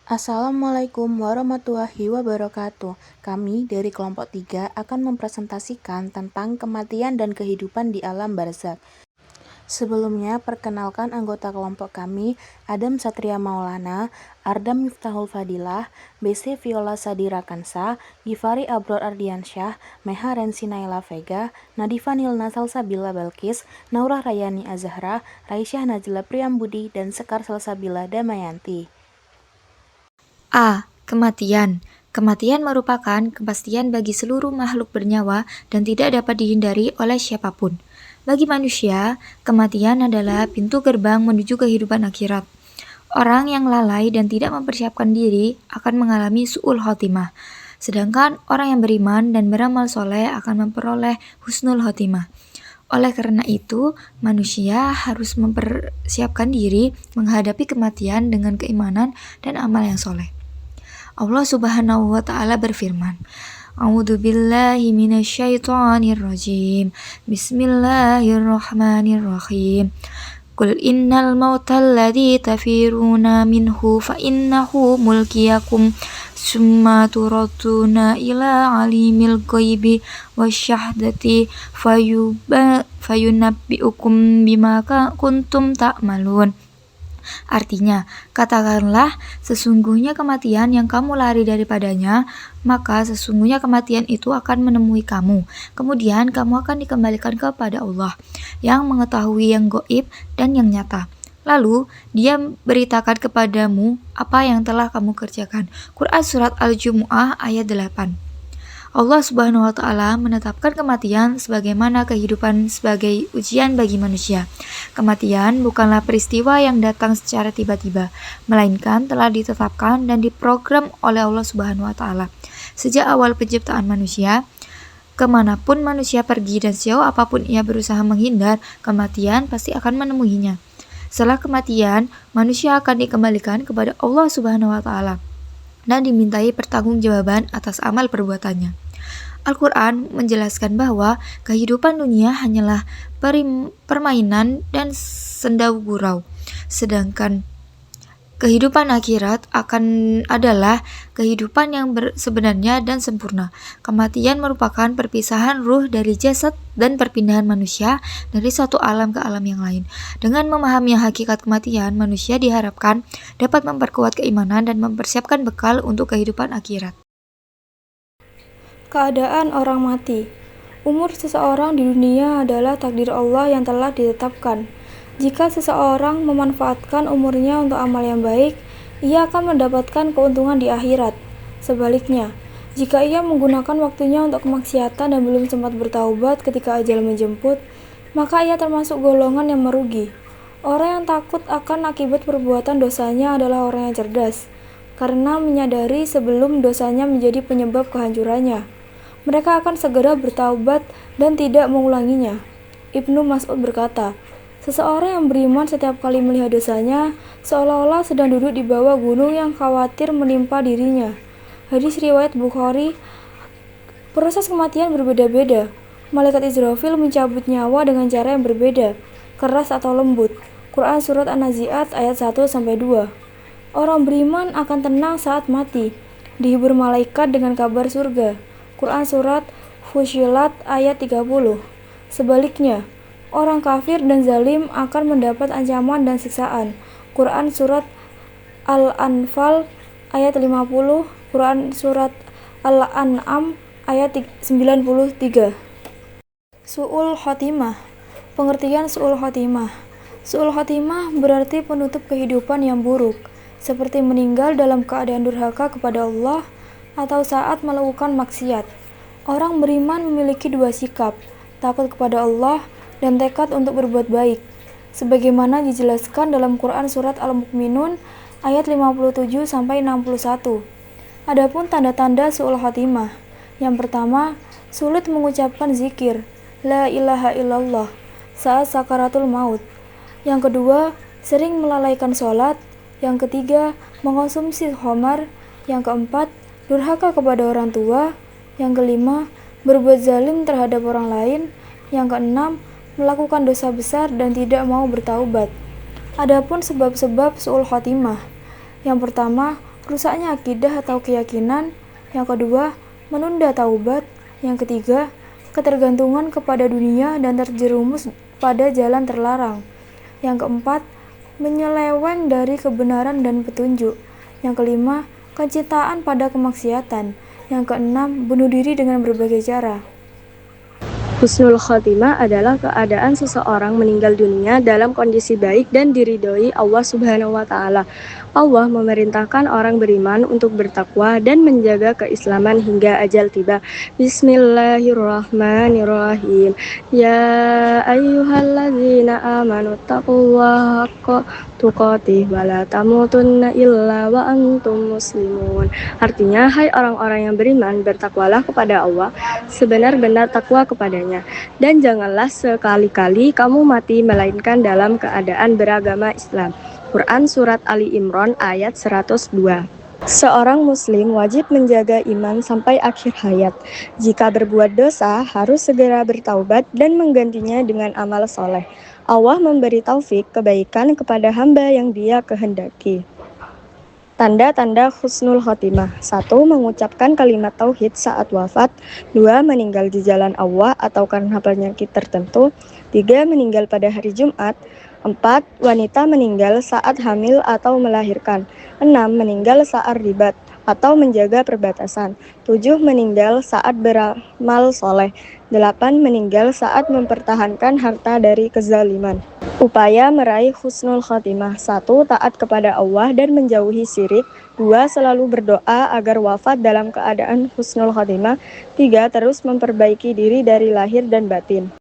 Assalamualaikum warahmatullahi wabarakatuh. Kami dari kelompok 3 akan mempresentasikan tentang kematian dan kehidupan di alam barzakh. Sebelumnya, perkenalkan anggota kelompok kami, Adam Satria Maulana, Ardam Miftahul Fadilah, BC Viola Sadira Kansa, Gifari Abror Ardiansyah, Meha Rensi Naila Vega, Nadifa Nilna Salsabila Balkis, Naurah Rayani Azahra, Raisyah Najla Priyambudi, dan Sekar Salsabila Damayanti. A. Kematian. Kematian merupakan kepastian bagi seluruh makhluk bernyawa dan tidak dapat dihindari oleh siapapun. Bagi manusia, kematian adalah pintu gerbang menuju kehidupan akhirat. Orang yang lalai dan tidak mempersiapkan diri akan mengalami su'ul khotimah. Sedangkan orang yang beriman dan beramal soleh akan memperoleh husnul khotimah. Oleh karena itu, manusia harus mempersiapkan diri menghadapi kematian dengan keimanan dan amal yang soleh. Allah Subhanahu wa taala berfirman, A'udzu billahi minasyaitonir rajim. Bismillahirrahmanirrahim. Qul innal mautal ladzi tafiruna minhu fa innahu mulkiyakum summa turaduna ila alimil ghaibi wasyahdati fayunabbiukum bima kuntum ta'malun. Artinya, katakanlah, sesungguhnya kematian yang kamu lari daripadanya, maka sesungguhnya kematian itu akan menemui kamu. Kemudian kamu akan dikembalikan kepada Allah, yang mengetahui yang gaib dan yang nyata. Lalu, dia beritakan kepadamu apa yang telah kamu kerjakan. Quran Surat Al-Jumu'ah ayat 8. Allah Subhanahu wa taala menetapkan kematian sebagaimana kehidupan sebagai ujian bagi manusia. Kematian bukanlah peristiwa yang datang secara tiba-tiba, melainkan telah ditetapkan dan diprogram oleh Allah Subhanahu wa taala. Sejak awal penciptaan manusia, kemanapun manusia pergi dan sejauh apapun ia berusaha menghindar, kematian pasti akan menemuinya. Setelah kematian, manusia akan dikembalikan kepada Allah Subhanahu wa taala dan dimintai pertanggungjawaban atas amal perbuatannya. Al-Quran menjelaskan bahwa kehidupan dunia hanyalah permainan dan sendau gurau, sedangkan kehidupan akhirat adalah kehidupan yang sebenarnya dan sempurna. Kematian merupakan perpisahan ruh dari jasad dan perpindahan manusia dari satu alam ke alam yang lain. Dengan memahami hakikat kematian, manusia diharapkan dapat memperkuat keimanan dan mempersiapkan bekal untuk kehidupan akhirat. Keadaan orang mati. Umur seseorang di dunia adalah takdir Allah yang telah ditetapkan. Jika seseorang memanfaatkan umurnya untuk amal yang baik, ia akan mendapatkan keuntungan di akhirat. Sebaliknya, jika ia menggunakan waktunya untuk kemaksiatan dan belum sempat bertaubat ketika ajal menjemput, maka ia termasuk golongan yang merugi. Orang yang takut akan akibat perbuatan dosanya adalah orang yang cerdas, karena menyadari sebelum dosanya menjadi penyebab kehancurannya. Mereka akan segera bertaubat dan tidak mengulanginya. Ibnu Mas'ud berkata, seseorang yang beriman setiap kali melihat dosanya, seolah-olah sedang duduk di bawah gunung yang khawatir menimpa dirinya. Hadis riwayat Bukhari. Proses kematian berbeda-beda. Malaikat Israfil mencabut nyawa dengan cara yang berbeda, keras atau lembut. Quran Surat An-Nazi'at ayat 1-2. Orang beriman akan tenang saat mati, dihibur malaikat dengan kabar surga. Quran Surat Fussilat ayat 30. Sebaliknya, orang kafir dan zalim akan mendapat ancaman dan siksaan. Quran Surat Al-Anfal ayat 50, Quran Surat Al-An'am ayat 93. Su'ul Khotimah. Pengertian Su'ul Khotimah. Su'ul Khotimah berarti penutup kehidupan yang buruk, seperti meninggal dalam keadaan durhaka kepada Allah atau saat melakukan maksiat. Orang beriman memiliki dua sikap, takut kepada Allah dan tekad untuk berbuat baik, sebagaimana dijelaskan dalam Quran Surat Al-Mu'minun ayat 57-61. Adapun tanda-tanda su'ul khotimah. Yang pertama, sulit mengucapkan zikir La ilaha illallah saat sakaratul maut. Yang kedua, sering melalaikan sholat. Yang ketiga, mengonsumsi khamar. Yang keempat, durhaka kepada orang tua. Yang kelima, berbuat zalim terhadap orang lain. Yang keenam, melakukan dosa besar dan tidak mau bertaubat. Adapun sebab-sebab su'ul khotimah. Yang pertama, rusaknya akidah atau keyakinan. Yang kedua, menunda taubat. Yang ketiga, ketergantungan kepada dunia dan terjerumus pada jalan terlarang. Yang keempat, menyeleweng dari kebenaran dan petunjuk. Yang kelima, kecintaan pada kemaksiatan. Yang keenam, bunuh diri dengan berbagai cara. Husnul khotimah adalah keadaan seseorang meninggal dunia dalam kondisi baik dan diridhoi Allah Subhanahu wa Ta'ala. Allah memerintahkan orang beriman untuk bertakwa dan menjaga keislaman hingga ajal tiba. Bismillahirrahmanirrahim. Ya ayyuhalladzina amanu taqullaha haqqa tuqatih wa la tamutunna illa wa antum muslimun. Artinya, hai orang-orang yang beriman, bertakwalah kepada Allah sebenar-benar takwa kepadanya, dan janganlah sekali-kali kamu mati melainkan dalam keadaan beragama Islam. Quran Surat Ali Imran ayat 102. Seorang muslim wajib menjaga iman sampai akhir hayat. Jika berbuat dosa, harus segera bertaubat dan menggantinya dengan amal soleh. Allah memberi taufik kebaikan kepada hamba yang Dia kehendaki. Tanda-tanda husnul khotimah. 1. Mengucapkan kalimat tauhid saat wafat. 2. Meninggal di jalan Allah atau karena penyakit tertentu. 3. Meninggal pada hari Jumat. 4. Wanita meninggal saat hamil atau melahirkan. 6. Meninggal saat ribat atau menjaga perbatasan. 7. Meninggal saat beramal soleh. 8. Meninggal saat mempertahankan harta dari kezaliman. Upaya meraih husnul khotimah. 1. Taat kepada Allah dan menjauhi syirik. 2. Selalu berdoa agar wafat dalam keadaan husnul khotimah. 3. Terus memperbaiki diri dari lahir dan batin.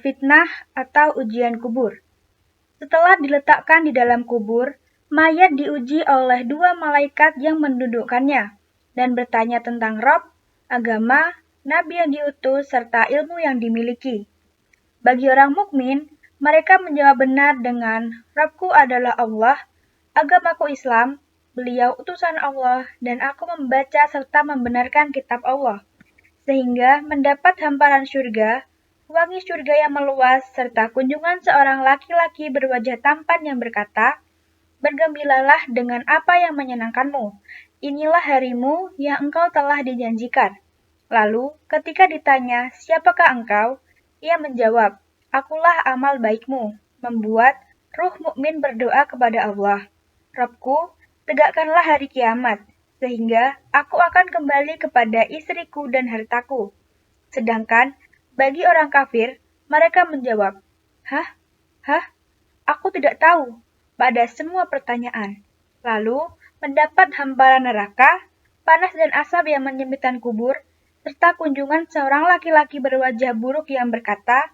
Fitnah atau ujian kubur. Setelah diletakkan di dalam kubur, mayat diuji oleh dua malaikat yang mendudukkannya dan bertanya tentang Rob, agama, nabi yang diutus, serta ilmu yang dimiliki. Bagi orang mukmin, mereka menjawab benar dengan, Robku adalah Allah, agamaku Islam, beliau utusan Allah, dan aku membaca serta membenarkan kitab Allah, sehingga mendapat hamparan syurga, wangi syurga yang meluas, serta kunjungan seorang laki-laki berwajah tampan yang berkata, bergembiralah dengan apa yang menyenangkanmu, inilah harimu yang engkau telah dijanjikan. Lalu, ketika ditanya, siapakah engkau? Ia menjawab, akulah amal baikmu, membuat ruh mukmin berdoa kepada Allah. Robku, tegakkanlah hari kiamat, sehingga aku akan kembali kepada istriku dan hartaku. Sedangkan, bagi orang kafir, mereka menjawab, Hah? Aku tidak tahu, pada semua pertanyaan. Lalu, mendapat hamparan neraka, panas dan asap yang menyempitkan kubur, serta kunjungan seorang laki-laki berwajah buruk yang berkata,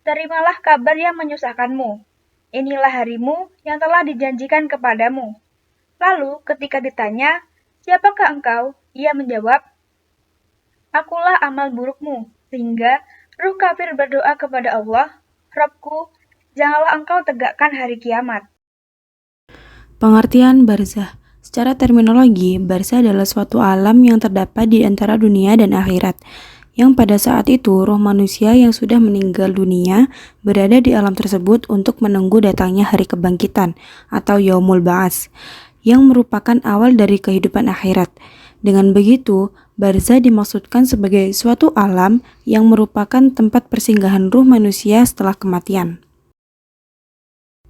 terimalah kabar yang menyusahkanmu. Inilah harimu yang telah dijanjikan kepadamu. Lalu, ketika ditanya, siapakah engkau? Ia menjawab, akulah amal burukmu. Sehingga, ruh kafir berdoa kepada Allah, Robku, janganlah engkau tegakkan hari kiamat. Pengertian barzah. Secara terminologi, barzah adalah suatu alam yang terdapat di antara dunia dan akhirat, yang pada saat itu roh manusia yang sudah meninggal dunia berada di alam tersebut untuk menunggu datangnya hari kebangkitan atau yaumul ba'ats, yang merupakan awal dari kehidupan akhirat. Dengan begitu, barzah dimaksudkan sebagai suatu alam yang merupakan tempat persinggahan ruh manusia setelah kematian.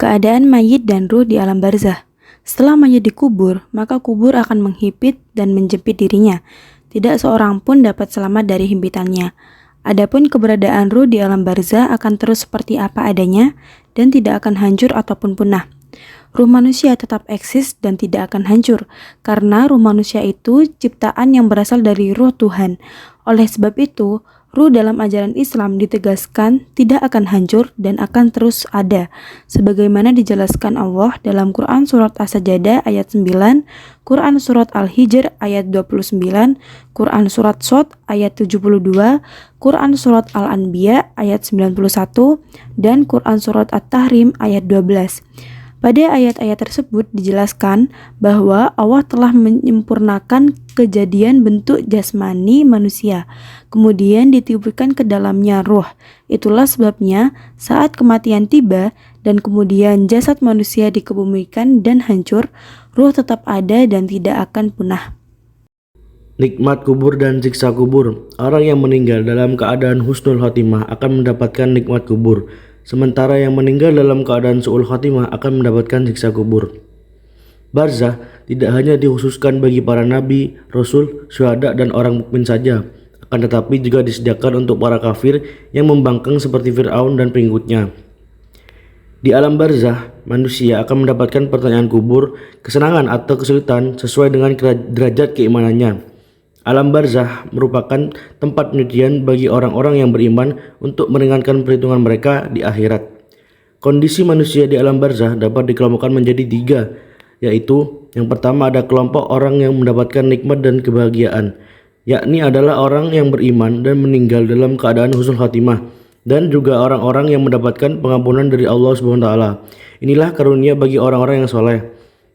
Keadaan mayit dan ruh di alam barzah. Setelah mayit dikubur, maka kubur akan menghipit dan menjepit dirinya. Tidak seorang pun dapat selamat dari himpitannya. Adapun keberadaan ruh di alam barzah akan terus seperti apa adanya dan tidak akan hancur ataupun punah. Ruh manusia tetap eksis dan tidak akan hancur, karena ruh manusia itu ciptaan yang berasal dari ruh Tuhan. Oleh sebab itu, ruh dalam ajaran Islam ditegaskan tidak akan hancur dan akan terus ada, sebagaimana dijelaskan Allah dalam Quran Surat As-Sajdah ayat 9, Quran Surat Al-Hijr ayat 29, Quran Surat Shad ayat 72, Quran Surat Al-Anbiya ayat 91, dan Quran Surat At-Tahrim ayat 12. Pada ayat-ayat tersebut dijelaskan bahwa Allah telah menyempurnakan kejadian bentuk jasmani manusia, kemudian ditiupkan ke dalamnya ruh. Itulah sebabnya saat kematian tiba dan kemudian jasad manusia dikebumikan dan hancur, ruh tetap ada dan tidak akan punah. Nikmat kubur dan siksa kubur. Orang yang meninggal dalam keadaan husnul khotimah akan mendapatkan nikmat kubur, sementara yang meninggal dalam keadaan su'ul khotimah akan mendapatkan siksa kubur. Barzah tidak hanya dikhususkan bagi para nabi, rasul, syuhada, dan orang mukmin saja, akan tetapi juga disediakan untuk para kafir yang membangkang seperti Fir'aun dan pengikutnya. Di alam barzah, manusia akan mendapatkan pertanyaan kubur, kesenangan atau kesulitan sesuai dengan derajat keimanannya. Alam barzah merupakan tempat penelitian bagi orang-orang yang beriman untuk meringankan perhitungan mereka di akhirat. Kondisi manusia di alam barzah dapat dikelompokkan menjadi 3, yaitu yang pertama ada kelompok orang yang mendapatkan nikmat dan kebahagiaan, yakni adalah orang yang beriman dan meninggal dalam keadaan husnul khatimah, dan juga orang-orang yang mendapatkan pengampunan dari Allah SWT. Inilah karunia bagi orang-orang yang soleh.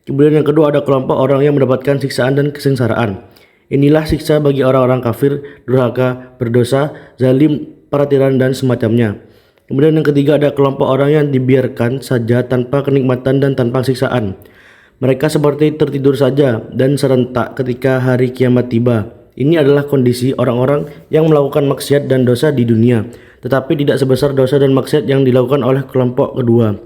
Kemudian yang kedua ada kelompok orang yang mendapatkan siksaan dan kesengsaraan. Inilah siksa bagi orang-orang kafir, durhaka, berdosa, zalim, para tiran, dan semacamnya. Kemudian yang ketiga ada kelompok orang yang dibiarkan saja tanpa kenikmatan dan tanpa siksaan. Mereka seperti tertidur saja dan serentak ketika hari kiamat tiba. Ini adalah kondisi orang-orang yang melakukan maksiat dan dosa di dunia, tetapi tidak sebesar dosa dan maksiat yang dilakukan oleh kelompok kedua.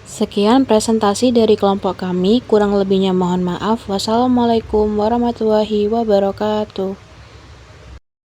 Sekian presentasi dari kelompok kami, kurang lebihnya mohon maaf. Wassalamualaikum warahmatullahi wabarakatuh.